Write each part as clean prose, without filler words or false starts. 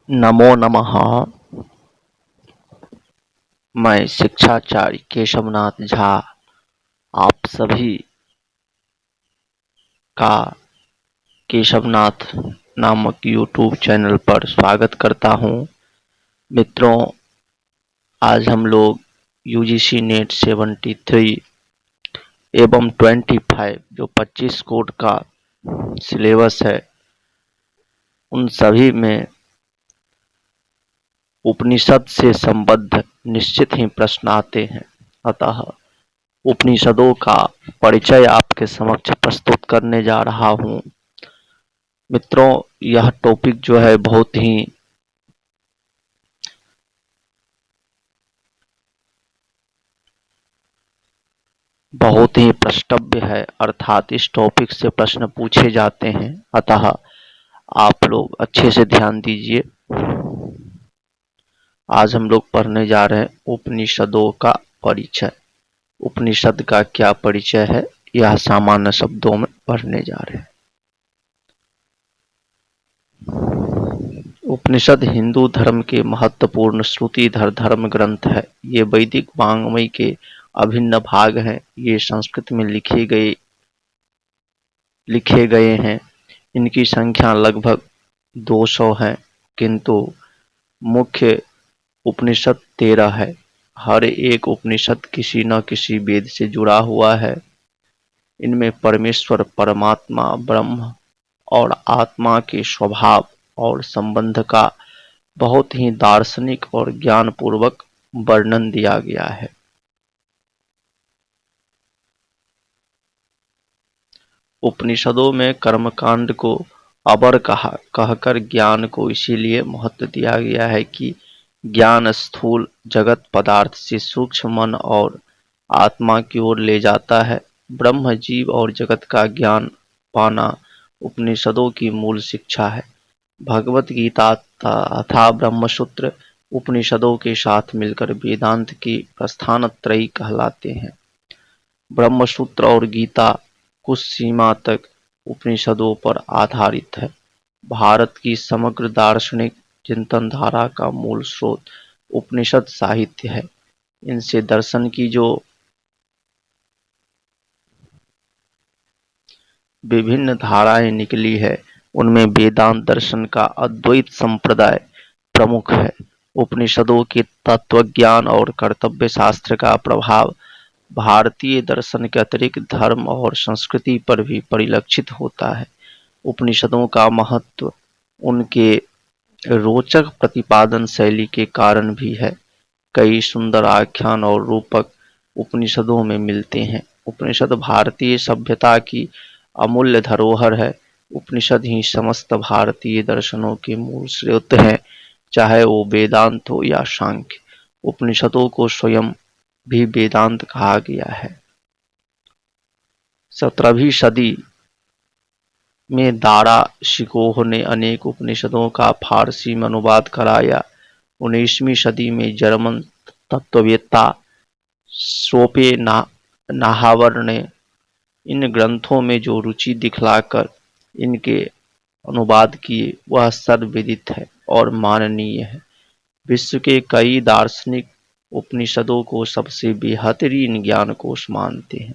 नमो नमः। मैं शिक्षाचार्य केशवनाथ झा आप सभी का केशवनाथ नामक यूट्यूब चैनल पर स्वागत करता हूं। मित्रों, आज हम लोग यूजीसी नेट 73 एवं 25 जो 25 कोड का सिलेबस है, उन सभी में उपनिषद से संबद्ध निश्चित ही प्रश्न आते हैं। अतः उपनिषदों का परिचय आपके समक्ष प्रस्तुत करने जा रहा हूं। मित्रों, यह टॉपिक जो है बहुत ही प्रष्टव्य है, अर्थात इस टॉपिक से प्रश्न पूछे जाते हैं। अतः आप लोग अच्छे से ध्यान दीजिए। आज हम लोग पढ़ने जा रहे हैं उपनिषदों का परिचय। उपनिषद का क्या परिचय है, यह सामान्य शब्दों में पढ़ने जा रहे हैं। उपनिषद हिंदू धर्म के महत्वपूर्ण श्रुतिधर धर्म ग्रंथ है। ये वैदिक वाङ्मय के अभिन्न भाग हैं। ये संस्कृत में लिखे गए हैं। इनकी संख्या लगभग 200 है, किंतु मुख्य उपनिषद 13 है। हर एक उपनिषद किसी न किसी वेद से जुड़ा हुआ है। इनमें परमेश्वर, परमात्मा, ब्रह्म और आत्मा के स्वभाव और संबंध का बहुत ही दार्शनिक और ज्ञानपूर्वक वर्णन दिया गया है। उपनिषदों में कर्मकांड को अवर कहकर ज्ञान को इसीलिए महत्व दिया गया है कि ज्ञान स्थूल जगत पदार्थ से सूक्ष्म मन और आत्मा की ओर ले जाता है। ब्रह्म, जीव और जगत का ज्ञान पाना उपनिषदों की मूल शिक्षा है। भगवत गीता तथा ब्रह्मसूत्र उपनिषदों के साथ मिलकर वेदांत की प्रस्थान त्रयी कहलाते हैं। ब्रह्मसूत्र और गीता कुछ सीमा तक उपनिषदों पर आधारित है। भारत की समग्र दार्शनिक चिंतन धारा का मूल स्रोत उपनिषद साहित्य है। इनसे दर्शन की जो विभिन्न धाराएं निकली है, उनमें वेदांत दर्शन का अद्वैत संप्रदाय प्रमुख है। उपनिषदों के तत्वज्ञान और कर्तव्य शास्त्र का प्रभाव भारतीय दर्शन के अतिरिक्त धर्म और संस्कृति पर भी परिलक्षित होता है। उपनिषदों का महत्व उनके रोचक प्रतिपादन शैली के कारण भी है। कई सुंदर आख्यान और रूपक उपनिषदों में मिलते हैं। उपनिषद भारतीय सभ्यता की अमूल्य धरोहर है। उपनिषद ही समस्त भारतीय दर्शनों के मूल स्रोत हैं, चाहे वो वेदांत हो या सांख्य। उपनिषदों को स्वयं भी वेदांत कहा गया है। 17वीं सदी में दारा शिकोह ने अनेक उपनिषदों का फारसी में अनुवाद कराया। 19वीं सदी में जर्मन तत्ववेत्ता शोपेनहावर ने इन ग्रंथों में जो रुचि दिखलाकर इनके अनुवाद किए, वह सर्वविदित है और माननीय है। विश्व के कई दार्शनिक उपनिषदों को सबसे बेहतरीन ज्ञान कोश मानते हैं।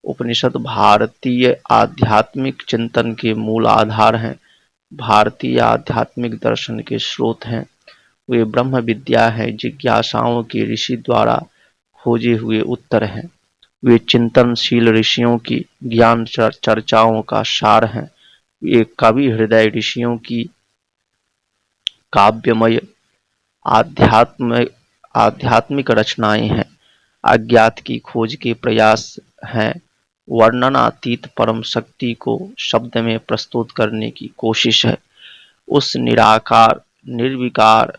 उपनिषद भारतीय आध्यात्मिक चिंतन के मूल आधार हैं। भारतीय आध्यात्मिक दर्शन के स्रोत हैं। वे ब्रह्म विद्या हैं, जिज्ञासाओं के ऋषि द्वारा खोजे हुए उत्तर हैं। वे चिंतनशील ऋषियों की ज्ञान चर्चाओं का सार हैं। वे कवि हृदय ऋषियों की काव्यमय आध्यात्मिक रचनाएं हैं। अज्ञात की खोज के प्रयास हैं। वर्णनातीत परम शक्ति को शब्द में प्रस्तुत करने की कोशिश है। उस निराकार, निर्विकार,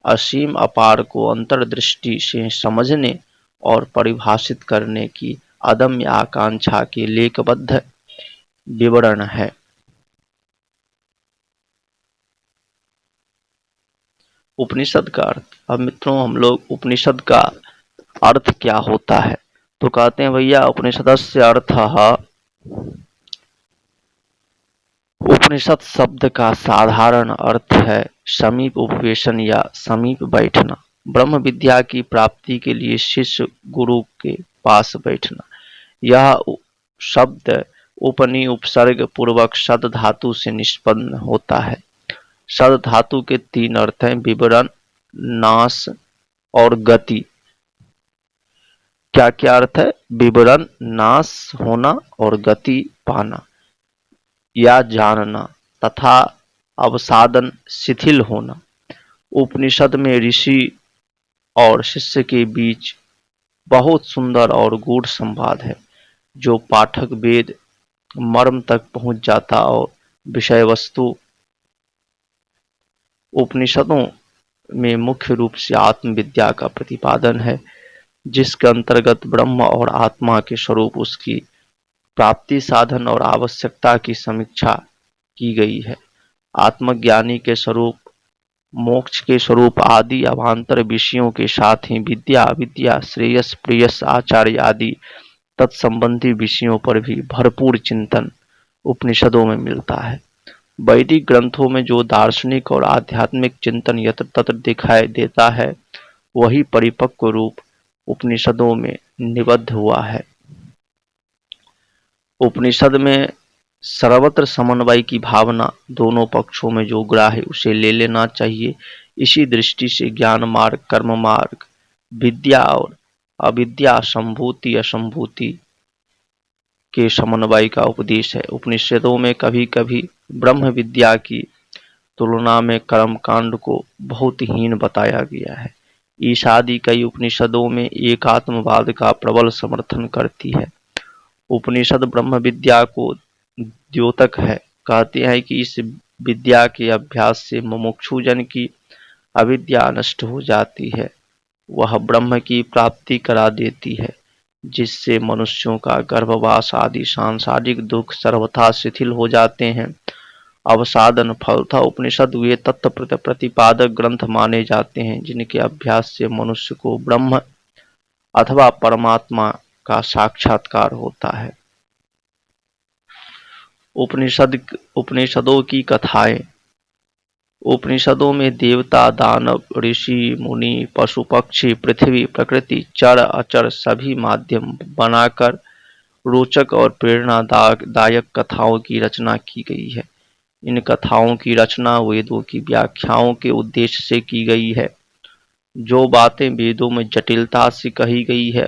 असीम अपार को अंतर्दृष्टि से समझने और परिभाषित करने की अदम्य आकांक्षा के लेखबद्ध विवरण है। उपनिषद का अर्थ। अब मित्रों, हम लोग उपनिषद का अर्थ क्या होता है तो कहते हैं, भैया उपनिषदस्य अर्थः उपनिषद शब्द का साधारण अर्थ है समीप उपवेशन या समीप बैठना। ब्रह्म विद्या की प्राप्ति के लिए शिष्य गुरु के पास बैठना। यह शब्द उपनि उपसर्ग पूर्वक सद धातु से निष्पन्न होता है। सद धातु के तीन अर्थ हैं, विवरण, नाश और गति। क्या क्या अर्थ है? विवरण, नाश होना और गति पाना या जानना तथा अवसादन, शिथिल होना। उपनिषद में ऋषि और शिष्य के बीच बहुत सुंदर और गूढ़ संवाद है, जो पाठक वेद मर्म तक पहुंच जाता और विषय वस्तु उपनिषदों में मुख्य रूप से आत्मविद्या का प्रतिपादन है, जिसके अंतर्गत ब्रह्म और आत्मा के स्वरूप, उसकी प्राप्ति, साधन और आवश्यकता की समीक्षा की गई है। आत्मज्ञानी के स्वरूप, मोक्ष के स्वरूप आदि अवान्तर विषयों के साथ ही विद्या, अविद्या, श्रेयस, प्रेयस, आचार्य आदि तत्संबंधी विषयों पर भी भरपूर चिंतन उपनिषदों में मिलता है। वैदिक ग्रंथों में जो दार्शनिक और आध्यात्मिक चिंतन यत्र तत्र दिखाई देता है, वही परिपक्व रूप उपनिषदों में निबद्ध हुआ है। उपनिषद में सर्वत्र समन्वय की भावना दोनों पक्षों में जो ग्राह्य उसे ले लेना चाहिए। इसी दृष्टि से ज्ञान मार्ग, कर्म मार्ग, विद्या और अविद्या, संभूति असंभूति के समन्वय का उपदेश है। उपनिषदों में कभी कभी ब्रह्म विद्या की तुलना में कर्म कांड को बहुत हीन बताया गया है। ईशादि कई उपनिषदों में एकात्मवाद का प्रबल समर्थन करती है। उपनिषद ब्रह्म विद्या को द्योतक है। कहते हैं कि इस विद्या के अभ्यास से मुमुक्षु जन की अविद्या नष्ट हो जाती है, वह ब्रह्म की प्राप्ति करा देती है, जिससे मनुष्यों का गर्भवास आदि सांसारिक दुख सर्वथा शिथिल हो जाते हैं। अवसादन फलतः उपनिषद वे तत्व प्रतिपादक ग्रंथ माने जाते हैं, जिनके अभ्यास से मनुष्य को ब्रह्म अथवा परमात्मा का साक्षात्कार होता है। उपनिषदों की कथाएं। उपनिषदों में देवता, दानव, ऋषि, मुनि, पशु पक्षी, पृथ्वी, प्रकृति, चर अचर सभी माध्यम बनाकर रोचक और प्रेरणादायक कथाओं की रचना की गई है। इन कथाओं की रचना वेदों की व्याख्याओं के उद्देश्य से की गई है। जो बातें वेदों में जटिलता से कही गई है,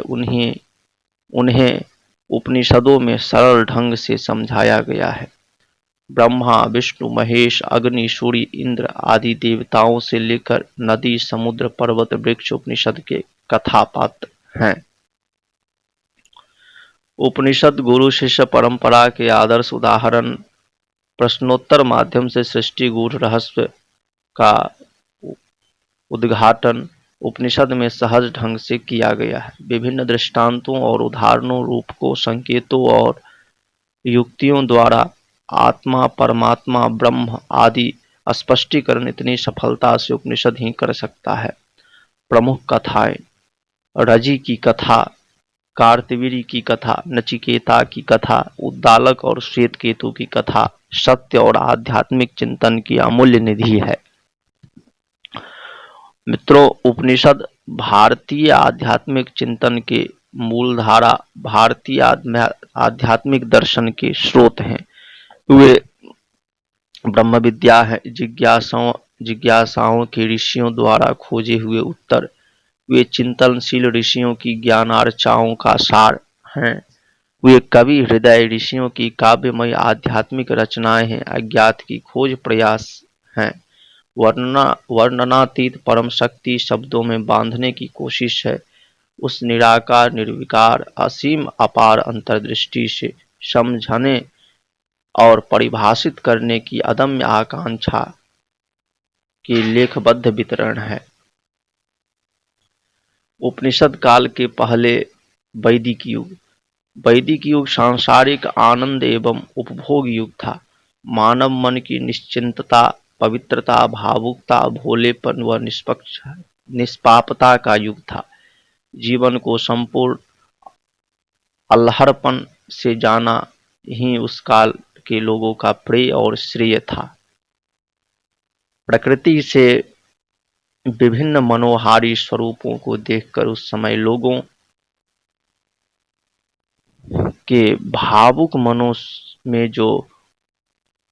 उन्हें उपनिषदों में सरल ढंग से समझाया गया है। ब्रह्मा, विष्णु, महेश, अग्नि, सूर्य, इंद्र आदि देवताओं से लेकर नदी, समुद्र, पर्वत, वृक्ष उपनिषद के कथा पात्र हैं। उपनिषद गुरु शिष्य परंपरा के आदर्श उदाहरण। प्रश्नोत्तर माध्यम से सृष्टि गूढ़ रहस्य का उद्घाटन उपनिषद में सहज ढंग से किया गया है। विभिन्न दृष्टांतों और उदाहरणों, रूप को संकेतों और युक्तियों द्वारा आत्मा, परमात्मा, ब्रह्म आदि स्पष्टीकरण इतनी सफलता से उपनिषद ही कर सकता है। प्रमुख कथाएं। रजि की कथा, कार्तवीर्य की कथा, नचिकेता की कथा, उद्दालक और श्वेत केतु की कथा सत्य और आध्यात्मिक चिंतन की अमूल्य निधि है। मित्रों, उपनिषद भारतीय आध्यात्मिक चिंतन के मूलधारा, भारतीय आध्यात्मिक दर्शन के स्रोत हैं। वे ब्रह्म विद्या है, जिज्ञासाओं के ऋषियों द्वारा खोजे हुए उत्तर। वे चिंतनशील ऋषियों की ज्ञानार्चाओं का सार हैं। वे कवि हृदय ऋषियों की काव्यमय आध्यात्मिक रचनाएं हैं। अज्ञात की खोज प्रयास हैं। वर्णनातीत परम शक्ति शब्दों में बांधने की कोशिश है। उस निराकार, निर्विकार, असीम अपार अंतर्दृष्टि से समझने और परिभाषित करने की अदम्य आकांक्षा की लेखबद्ध वितरण है। उपनिषद काल के पहले वैदिक युग। वैदिक युग सांसारिक आनंद एवं उपभोग युग था। मानव मन की निश्चिंतता, पवित्रता, भावुकता, भोलेपन व निष्पापता का युग था। जीवन को संपूर्ण अल्हड़पन से जाना ही उस काल के लोगों का प्रिय और श्रेय था। प्रकृति से विभिन्न मनोहारी स्वरूपों को देखकर उस समय लोगों के भावुक मनों में जो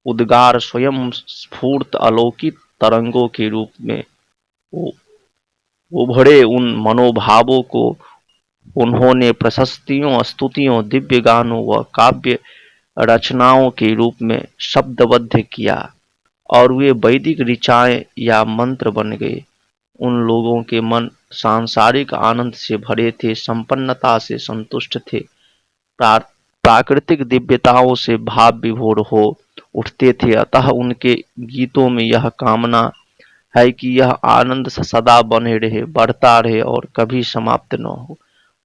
उद्गार स्वयं स्फूर्त अलौकिक तरंगों के रूप में उभरे, उन मनोभावों को उन्होंने प्रशस्तियों, स्तुतियों, दिव्य गानों व काव्य रचनाओं के रूप में शब्दबद्ध किया और वे वैदिक ऋचाएं या मंत्र बन गए। उन लोगों के मन सांसारिक आनंद से भरे थे, संपन्नता से संतुष्ट थे, प्राकृतिक दिव्यताओं से भाव विभोर हो उठते थे। अतः उनके गीतों में यह कामना है कि यह आनंद सदा बने रहे, बढ़ता रहे और कभी समाप्त न हो।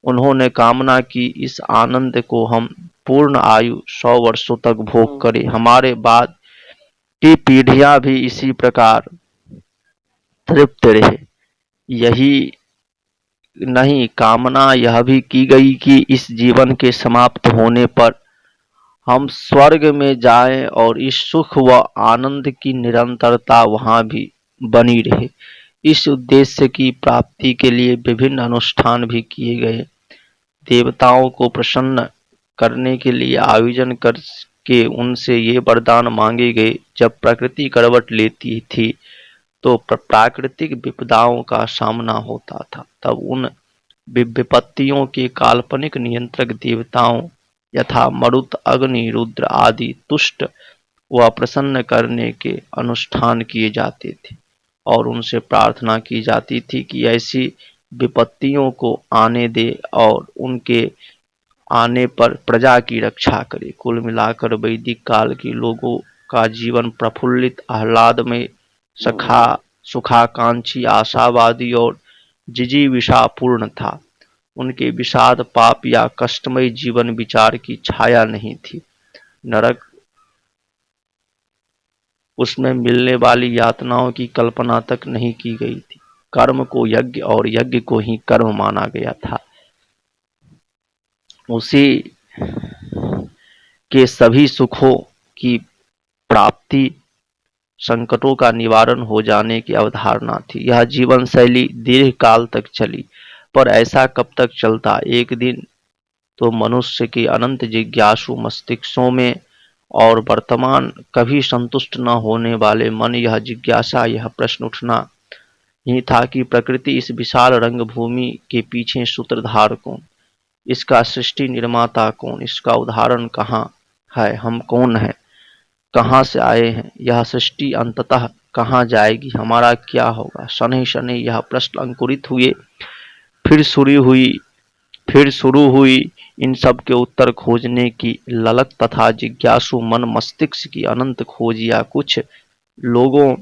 उन्होंने कामना की इस आनंद को हम पूर्ण आयु 100 वर्षों तक भोग करें, हमारे बाद की पीढ़ियां भी इसी प्रकार तृप्त रहे। यही नहीं, कामना यह भी की गई कि इस जीवन के समाप्त होने पर हम स्वर्ग में जाएं और इस सुख व आनंद की निरंतरता वहां भी बनी रहे। इस उद्देश्य की प्राप्ति के लिए विभिन्न अनुष्ठान भी किए गए। देवताओं को प्रसन्न करने के लिए आयोजन करके उनसे ये वरदान मांगे गए। जब प्रकृति करवट लेती थी तो प्राकृतिक विपदाओं का सामना होता था, तब उन विपत्तियों के काल्पनिक नियंत्रक देवताओं यथा मरुत, अग्नि, रुद्र आदि तुष्ट व प्रसन्न करने के अनुष्ठान किए जाते थे और उनसे प्रार्थना की जाती थी कि ऐसी विपत्तियों को आने दे और उनके आने पर प्रजा की रक्षा करे। कुल मिलाकर वैदिक काल के लोगों का जीवन प्रफुल्लित, आह्लादमय, सुखाकांक्षी, आशावादी और जिजीविषापूर्ण था। उनके विषाद, पाप या कष्टमय जीवन विचार की छाया नहीं थी। नरक, उसमें मिलने वाली यातनाओं की कल्पना तक नहीं की गई थी। कर्म को यज्ञ और यज्ञ को ही कर्म माना गया था। उसी के सभी सुखों की प्राप्ति संकटों का निवारण हो जाने की अवधारणा थी। यह जीवन शैली दीर्घ काल तक चली, पर ऐसा कब तक चलता? एक दिन तो मनुष्य के अनंत जिज्ञासु मस्तिष्कों में और वर्तमान कभी संतुष्ट न होने वाले मन यह जिज्ञासा, यह प्रश्न उठना ही था कि प्रकृति इस विशाल रंगभूमि के पीछे सूत्रधार कौन, इसका सृष्टि निर्माता कौन, इसका उदाहरण कहाँ है, हम कौन हैं, कहाँ से आए हैं, यह सृष्टि अंततः कहाँ जाएगी, हमारा क्या होगा। शनै शनै यह प्रश्न अंकुरित हुए, फिर शुरू हुई इन सब के उत्तर खोजने की ललक तथा जिज्ञासु मन मस्तिष्क की अनंत खोज। या कुछ लोगों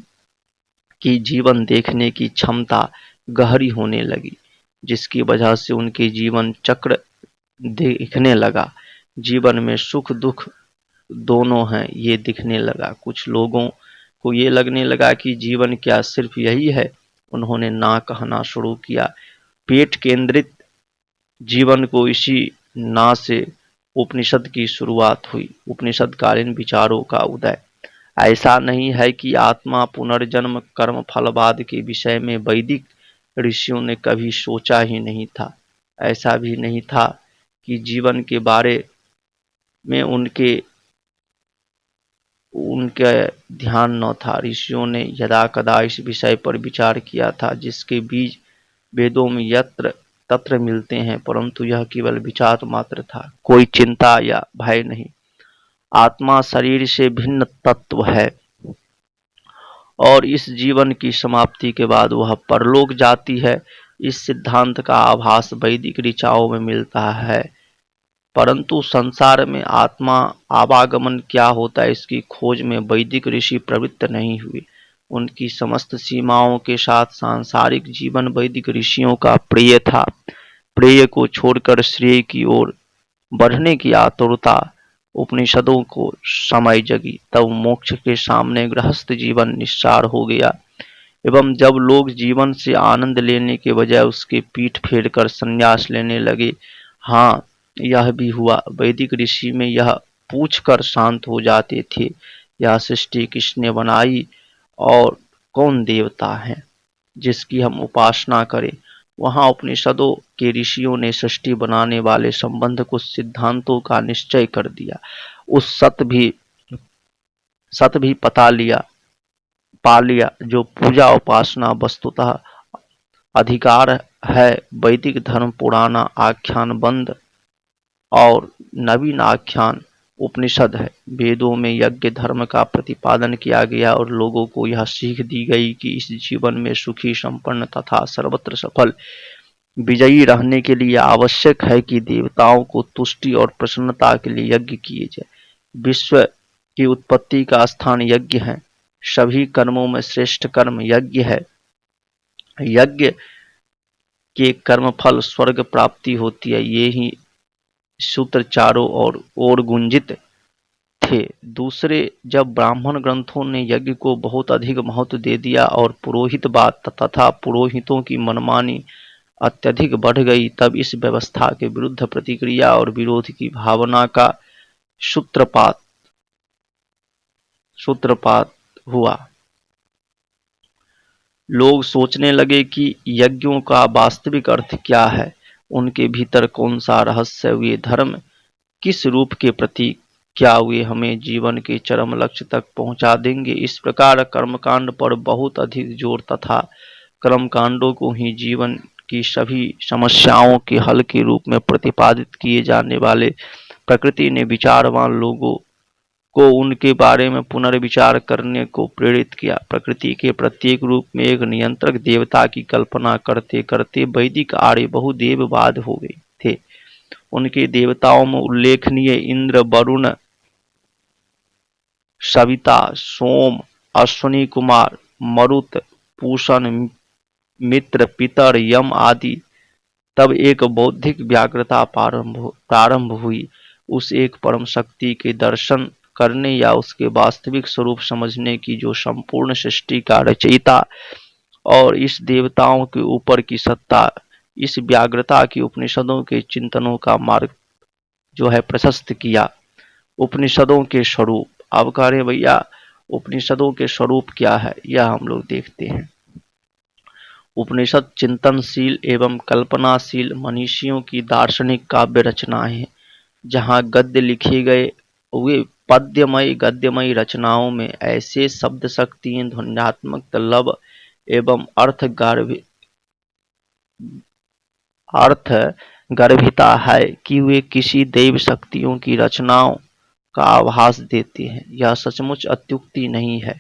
की जीवन देखने की क्षमता गहरी होने लगी, जिसकी वजह से उनके जीवन चक्र दिखने लगा। जीवन में सुख दुख दोनों हैं ये दिखने लगा। कुछ लोगों को ये लगने लगा कि जीवन क्या सिर्फ यही है। उन्होंने ना कहना शुरू किया। पेट केंद्रित जीवन को इसी ना से उपनिषद की शुरुआत हुई, उपनिषदकालीन विचारों का उदय। ऐसा नहीं है कि आत्मा, पुनर्जन्म, कर्म फलवाद के विषय में वैदिक ऋषियों ने कभी सोचा ही नहीं था। ऐसा भी नहीं था कि जीवन के बारे में उनके ध्यान न था। ऋषियों ने यदा कदा इस विषय पर विचार किया था, जिसके बीज वेदों में यत्र तत्र मिलते हैं, परंतु यह केवल विचार मात्र था, कोई चिंता या भय नहीं। आत्मा शरीर से भिन्न तत्व है और इस जीवन की समाप्ति के बाद वह परलोक जाती है। इस सिद्धांत का आभास वैदिक ऋचाओं में मिलता है, परंतु संसार में आत्मा आवागमन क्या होता है इसकी खोज में वैदिक ऋषि प्रवृत्त नहीं हुए। उनकी समस्त सीमाओं के साथ सांसारिक जीवन वैदिक ऋषियों का प्रिय था। प्रिय को छोड़कर श्रेय की ओर बढ़ने की आतुरता उपनिषदों को समय जगी। तब मोक्ष के सामने गृहस्थ जीवन निस्सार हो गया एवं जब लोग जीवन से आनंद लेने के बजाय उसके पीठ फेरकर संन्यास लेने लगे। हाँ, यह भी हुआ। वैदिक ऋषि में यह पूछकर शांत हो जाते थे, यह सृष्टि किसने बनाई और कौन देवता है जिसकी हम उपासना करें। वहां उपनिषदों के ऋषियों ने सृष्टि बनाने वाले संबंध कुछ सिद्धांतों का निश्चय कर दिया। उस सत भी पा लिया जो पूजा उपासना वस्तुतः अधिकार है। वैदिक धर्म पुराना आख्यान बंद और नवीन आख्यान उपनिषद है। वेदों में यज्ञ धर्म का प्रतिपादन किया गया और लोगों को यह सीख दी गई कि इस जीवन में सुखी, संपन्न तथा सर्वत्र सफल विजयी रहने के लिए आवश्यक है कि देवताओं को तुष्टि और प्रसन्नता के लिए यज्ञ किए जाए। विश्व की उत्पत्ति का स्थान यज्ञ है। सभी कर्मों में श्रेष्ठ कर्म यज्ञ है। यज्ञ के कर्मफल स्वर्ग प्राप्ति होती है। ये ही सूत्र चारों ओर गुंजित थे। दूसरे, जब ब्राह्मण ग्रंथों ने यज्ञ को बहुत अधिक महत्व दे दिया और पुरोहितवाद तथा पुरोहितों की मनमानी अत्यधिक बढ़ गई, तब इस व्यवस्था के विरुद्ध प्रतिक्रिया और विरोध की भावना का सूत्रपात हुआ। लोग सोचने लगे कि यज्ञों का वास्तविक अर्थ क्या है, उनके भीतर कौन सा रहस्य, वे धर्म किस रूप के प्रतीक, क्या वे हमें जीवन के चरम लक्ष्य तक पहुंचा देंगे। इस प्रकार कर्मकांड पर बहुत अधिक जोर तथा कर्मकांडों को ही जीवन की सभी समस्याओं के हल के रूप में प्रतिपादित किए जाने वाले प्रकृति ने विचारवान लोगों को उनके बारे में पुनर्विचार करने को प्रेरित किया। प्रकृति के प्रत्येक रूप में एक नियंत्रक देवता की कल्पना करते करते वैदिक आर्य बहुदेववाद हो गए थे। उनके देवताओं में उल्लेखनीय इंद्र, वरुण, सविता, सोम, अश्विनी कुमार, मरुत, पूषण, मित्र, पितर, यम आदि। तब एक बौद्धिक व्याग्रता प्रारंभ हुई। उस एक परम शक्ति के दर्शन करने या उसके वास्तविक स्वरूप समझने की, जो संपूर्ण सृष्टि का रचयिता और इस देवताओं के ऊपर की सत्ता। इस व्याग्रता की उपनिषदों के चिंतनों का मार्ग जो है प्रशस्त किया। उपनिषदों के स्वरूप, अब कह रहे भैया उपनिषदों के स्वरूप क्या है, यह हम लोग देखते हैं। उपनिषद चिंतनशील एवं कल्पनाशील मनीषियों की दार्शनिक काव्य रचनाएं हैं। जहाँ गद्य लिखे गए वे पद्यमयी गद्यमयी रचनाओं में ऐसे शब्द शक्ति, ध्वन्यात्मक लव एवं अर्थ गर्भिता है कि वे किसी दैव शक्तियों की रचनाओं का आभास देते हैं। यह सचमुच अत्युक्ति नहीं है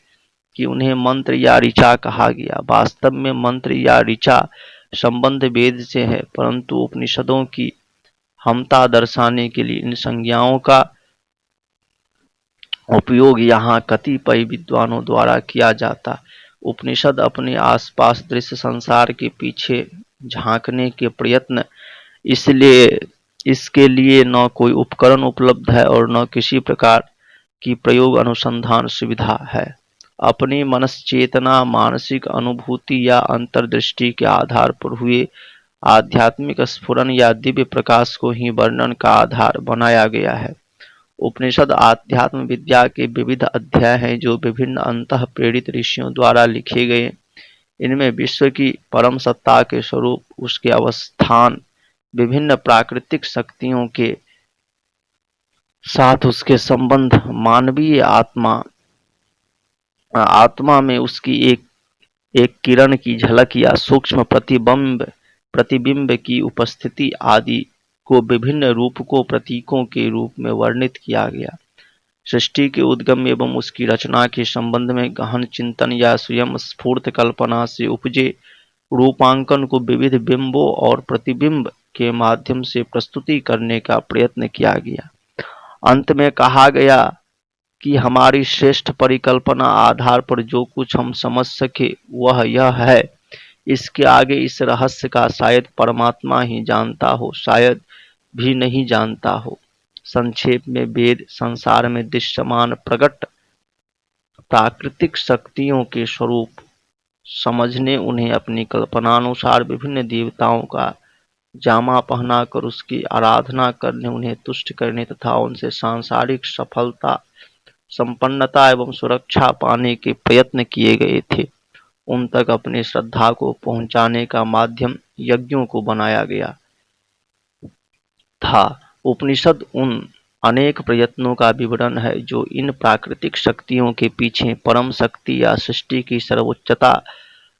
कि उन्हें मंत्र या ऋचा कहा गया। वास्तव में मंत्र या ऋचा संबंध वेद से है, परंतु उपनिषदों की हमता दर्शाने के लिए इन संज्ञाओं का उपयोग यहाँ कतिपय विद्वानों द्वारा किया जाता। उपनिषद अपने आसपास दृश्य संसार के पीछे झांकने के प्रयत्न, इसलिए इसके लिए न कोई उपकरण उपलब्ध है और न किसी प्रकार की प्रयोग अनुसंधान सुविधा है। अपनी मनश्चेतना, मानसिक अनुभूति या अंतर्दृष्टि के आधार पर हुए आध्यात्मिक स्फुरन या दिव्य प्रकाश को ही वर्णन का आधार बनाया गया है। उपनिषद आध्यात्म विद्या के विविध अध्याय हैं जो विभिन्न अंतः प्रेरित ऋषियों द्वारा लिखे गए। इनमें विश्व की परम सत्ता के स्वरूप, उसके अवस्थान, विभिन्न प्राकृतिक शक्तियों के साथ उसके संबंध, मानवीय आत्मा में उसकी एक किरण की झलक या सूक्ष्म प्रतिबिंब की उपस्थिति आदि को विभिन्न रूपकों, प्रतीकों के रूप में वर्णित किया गया। सृष्टि के उद्गम एवं उसकी रचना के संबंध में गहन चिंतन या स्वयं स्फूर्त कल्पना से उपजे रूपांकन को विविध बिंबों और प्रतिबिंब के माध्यम से प्रस्तुति करने का प्रयत्न किया गया। अंत में कहा गया कि हमारी श्रेष्ठ परिकल्पना आधार पर जो कुछ हम समझ सके वह यह है। इसके आगे इस रहस्य का शायद परमात्मा ही जानता हो, शायद भी नहीं जानता हो। संक्षेप में वेद संसार में दृश्यमान प्रकट प्राकृतिक शक्तियों के स्वरूप समझने, उन्हें अपनी कल्पनानुसार विभिन्न देवताओं का जामा पहनाकर उसकी आराधना करने, उन्हें तुष्ट करने तथा उनसे सांसारिक सफलता, संपन्नता एवं सुरक्षा पाने के प्रयत्न किए गए थे। उन तक अपनी श्रद्धा को पहुंचाने का माध्यम यज्ञों को बनाया गया था। उपनिषद उन अनेक प्रयत्नों का विवरण है जो इन प्राकृतिक शक्तियों के पीछे परम शक्ति या सृष्टि की सर्वोच्चता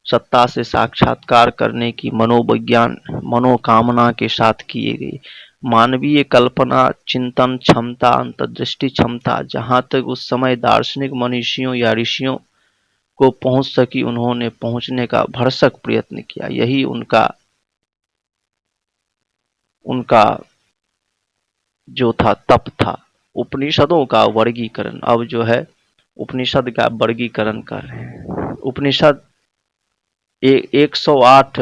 सत्ता से साक्षात्कार करने की मनोकामना के साथ किए गए। मानवीय कल्पना, चिंतन क्षमता, अंतर्दृष्टि क्षमता जहाँ तक उस समय दार्शनिक मनीषियों या ऋषियों को पहुंच सकी, उन्होंने पहुंचने का भरसक प्रयत्न किया। यही उनका उनका जो था तप था। उपनिषदों का वर्गीकरण, अब जो है उपनिषद का वर्गीकरण कर रहे हैं। उपनिषद 108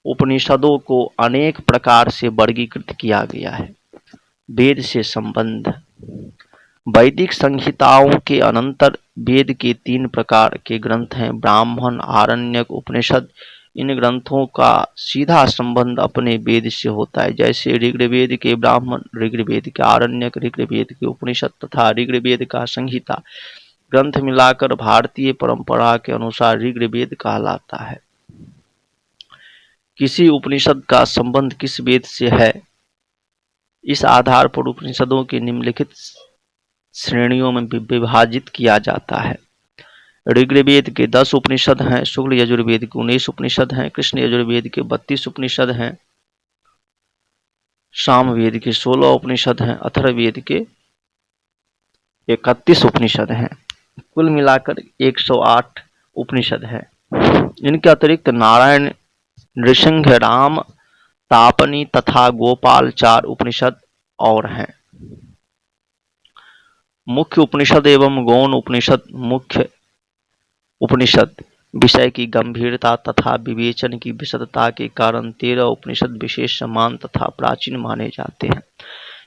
उपनिषदों को अनेक प्रकार से वर्गीकृत किया गया है। वेद से संबंध, वैदिक संहिताओं के अनंतर वेद के 3 प्रकार के ग्रंथ हैं, ब्राह्मण, आरण्यक, उपनिषद। इन ग्रंथों का सीधा संबंध अपने वेद से होता है, जैसे ऋग्वेद के ब्राह्मण, ऋग्वेद के आरण्यक, ऋग्वेद के उपनिषद तथा ऋग्वेद का संहिता ग्रंथ मिलाकर भारतीय परंपरा के अनुसार ऋग्वेद कहलाता है। किसी उपनिषद का संबंध किस वेद से है, इस आधार पर उपनिषदों के निम्नलिखित श्रेणियों में विभाजित किया जाता है। ऋग्वेद के 10 उपनिषद हैं, शुक्ल यजुर्वेद के 19 उपनिषद हैं, कृष्ण यजुर्वेद के 32 उपनिषद हैं, सामवेद के 16 उपनिषद हैं, अथर्ववेद के 31 उपनिषद हैं। कुल मिलाकर 108 उपनिषद है। इनके अतिरिक्त नारायण, नृसिंह, राम, तापनी तथा गोपाल 4 उपनिषद और हैं। मुख्य उपनिषद एवं गौण उपनिषद। मुख्य उपनिषद विषय की गंभीरता तथा विवेचन की विशदता के कारण 13 उपनिषद विशेष समान तथा प्राचीन माने जाते हैं।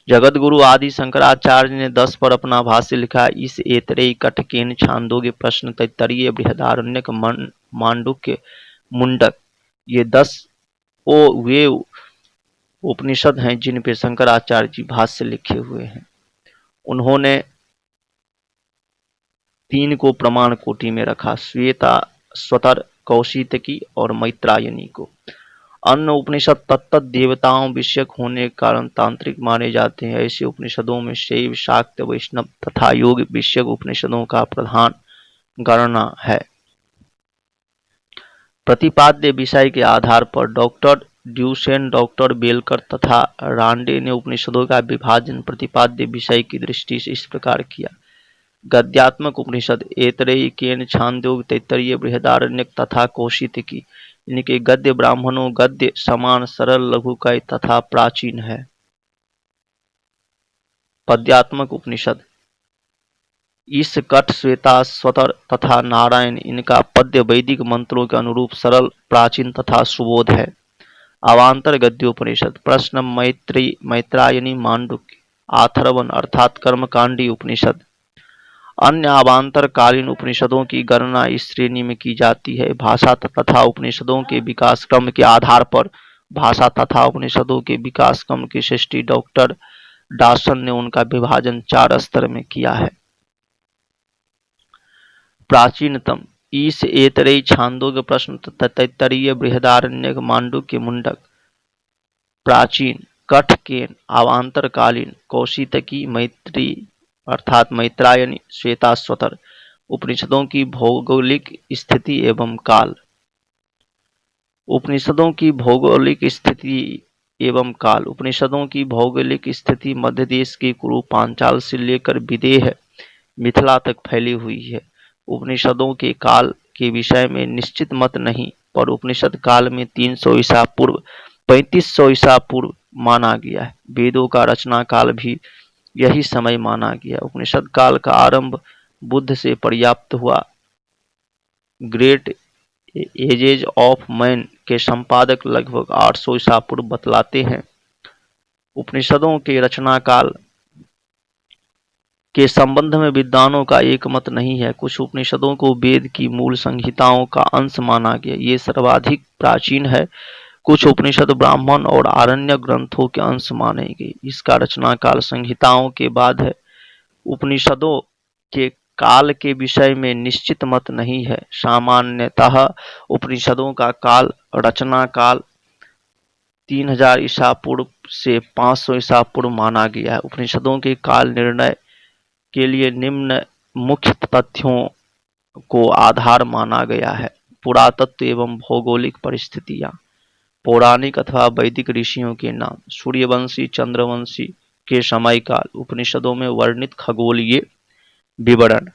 जगत गुरु आदि शंकराचार्य ने 10 पर अपना भाष्य लिखा। इस ऐतरेय, कठकेन, छांदोग्य, प्रश्न, तैत्तरीय, बृहदारण्यक, मांडुक्य, मुंडक, ये 10 वे उपनिषद हैं जिन पे शंकराचार्य जी भाष्य लिखे हुए हैं। उन्होंने 3 को प्रमाण कोटि में रखा, श्वेता, स्वतर, कौशितकी और मैत्रायनी को। अन्य उपनिषद तत्त देवताओं विषयक होने के कारण तांत्रिक माने जाते हैं। ऐसे उपनिषदों में शैव, शाक्त, वैष्णव तथा योग विषयक उपनिषदों का प्रधान गणना है। प्रतिपाद्य विषय के आधार पर डॉक्टर ड्यूसेन, डॉक्टर बेलकर तथा रांडे ने उपनिषदों का विभाजन प्रतिपाद्य विषय की दृष्टि से इस प्रकार किया। गद्यात्मक उपनिषद ऐतरेय, केन, छांदोग्य, तैत्तरीय, बृहदारण्यक तथा कौशितकी। इनके गद्य ब्राह्मणों गद्य समान, सरल, लघुकाय तथा प्राचीन है। पद्यात्मक उपनिषद इस कठ, श्वेता, स्वतर तथा नारायण, इनका पद्य वैदिक मंत्रों के अनुरूप सरल, प्राचीन तथा सुबोध है। अवांतर गद्योपनिषद प्रश्न, मैत्रायनी, मांडुक्य, आथर्वन अर्थात कर्मकांडी उपनिषद। अन्य अवांतरकालीन उपनिषदों की गणना इस श्रेणी में की जाती है। भाषा तथा उपनिषदों के विकास क्रम के आधार पर भाषा तथा उपनिषदों के विकास क्रम की सृष्टि डॉक्टर डासन ने उनका विभाजन 4 स्तर में किया है। प्राचीनतम ईश, ऐतरेय, छांदोग्य, प्रश्न, तैत्तरीय, बृहदारण्यक, मांडुक्य, मुंडक। प्राचीन कठ, केन। अवांतरकालीन कौशितकी, मैत्री अर्थात मैत्रायनी, श्वेताश्वतर। उपनिषदों की भौगोलिक स्थिति एवं काल। उपनिषदों की भौगोलिक स्थिति एवं काल। उपनिषदों की भौगोलिक स्थिति मध्य देश के कुरु पांचाल से लेकर विदेह, मिथिला तक फैली हुई है। उपनिषदों के काल के विषय में निश्चित मत नहीं, पर उपनिषद काल में 300 ईसा पूर्व 3500 ईसा पूर्व माना गया है। वेदों का रचना काल भी यही समय माना गया। उपनिषद काल का आरंभ बुद्ध से पर्याप्त हुआ। ग्रेट एजेज ऑफ मैन के संपादक लगभग 800 ईसा पूर्व बतलाते हैं। उपनिषदों के रचना काल के संबंध में विद्वानों का एक मत नहीं है। कुछ उपनिषदों को वेद की मूल संहिताओं का अंश माना गया, ये सर्वाधिक प्राचीन है। कुछ उपनिषद ब्राह्मण और आरण्य ग्रंथों के अंश माने गए। इसका रचना काल संहिताओं के बाद है। उपनिषदों के काल के विषय में निश्चित मत नहीं है। सामान्यतः उपनिषदों का काल रचना काल 3000 ईसा पूर्व से 500 ईसा पूर्व माना गया है। उपनिषदों के काल निर्णय के लिए निम्न मुख्य तथ्यों को आधार माना गया है। पुरातत्व एवं भौगोलिक परिस्थितियां, पौराणिक अथवा वैदिक ऋषियों के नाम, सूर्यवंशी चंद्रवंशी के समय काल, उपनिषदों में वर्णित खगोलीय विवरण।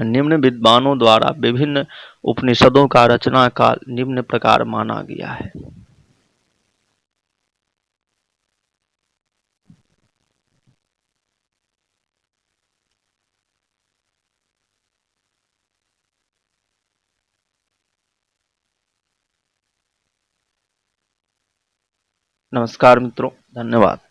निम्न विद्वानों द्वारा विभिन्न उपनिषदों का रचना काल निम्न प्रकार माना गया है। नमस्कार मित्रों, धन्यवाद।